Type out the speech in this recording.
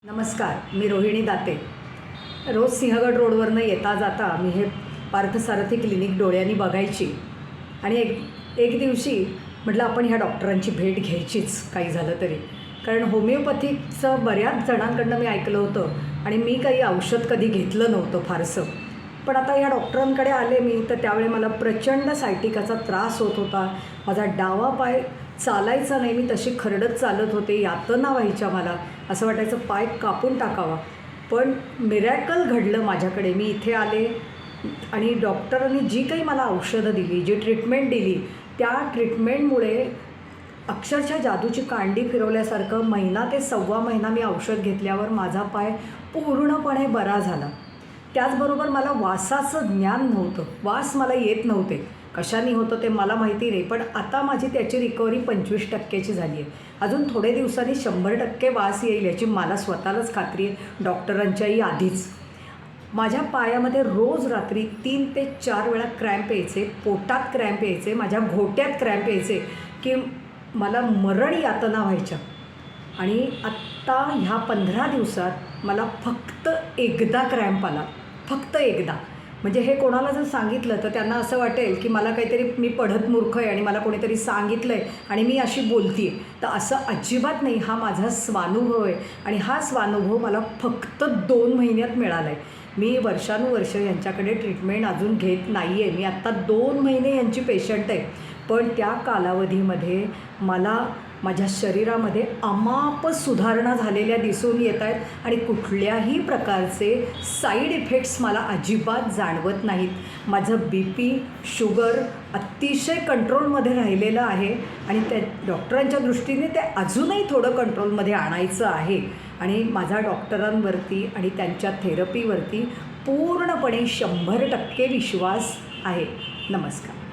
नमस्कार, मी रोहिणी दाते. रोज सिंहगड रोडवरनं येता जाता मी हे पार्थसारथी क्लिनिक डोळ्यांनी बघायची आणि एक दिवशी म्हटलं आपण ह्या डॉक्टरांची भेट घ्यायचीच काही झालं तरी. कारण होमिओपॅथिकचं बऱ्याच जणांकडनं मी ऐकलं होतं आणि मी काही औषध कधी घेतलं नव्हतं फारसं. पण आता ह्या डॉक्टरांकडे आले मी तर त्यावेळी मला प्रचंड सायटिकाचा त्रास होत होता. माझा डावा पाय चालायचा नाही, मी तशी खरडत चालत होते, यातना व्हायच्या मला, असं वाटायचं पाय कापून टाकावा. पण मिरॅकल घडलं माझ्याकडे. मी इथे आले आणि डॉक्टरांनी जी काही मला औषधं दिली, जी ट्रीटमेंट दिली, त्या ट्रीटमेंटमुळे अक्षरशः जादूची कांडी फिरवल्यासारखं महिना ते सव्वा महिना मी औषध घेतल्यावर माझा पाय पूर्णपणे बरा झाला. त्याचबरोबर मला वासाचं ज्ञान नव्हतं, वास मला येत नव्हते. कशाने होतं ते मला माहिती नाही, पण आता माझी त्याची रिकव्हरी 25% झाली आहे. अजून थोडे दिवसांनी 100% वास येईल याची मला स्वतःलाच खात्री आहे, डॉक्टरांच्याही आधीच. माझ्या पायामध्ये रोज रात्री 3 ते 4 वेळा क्रॅम्प यायचे, पोटात क्रॅम्प यायचे, माझ्या घोट्यात क्रॅम्प यायचे की मला मरण यातना व्हायच्या. आणि आत्ता ह्या 15 दिवसात मला फक्त एकदा क्रॅम्प आला, फक्त एकदा. म्हणजे हे कोणाला जर सांगितलं तर त्यांना असं वाटेल की मला काहीतरी मी पढत मूर्ख आहे आणि मला कोणीतरी सांगितलं आहे आणि मी अशी बोलते आहे. तर असं अजिबात नाही, हा माझा स्वानुभव आहे आणि हा स्वानुभव मला फक्त 2 महिन्यात मिळाला आहे. मी वर्षानुवर्ष यांच्याकडे ट्रीटमेंट अजून घेत नाही आहे. मी आत्ता 2 महिने यांची पेशंट आहे. पण त्या कालावधीमध्ये मला माझ्या शरीरामध्ये अमाप सुधारणा झालेल्या दिसून येत आहेत आणि कुठल्याही प्रकारचे साईड इफेक्ट्स मला अजिबात जाणवत नाहीत. माझं BP, शुगर अतिशय कंट्रोलमध्ये राहिलेलं आहे आणि त्या डॉक्टरांच्या दृष्टीने ते अजूनही थोडं कंट्रोलमध्ये आणायचं आहे. आणि माझा डॉक्टरांवरती आणि त्यांच्या थेरपीवरती पूर्णपणे 100% विश्वास आहे. नमस्कार.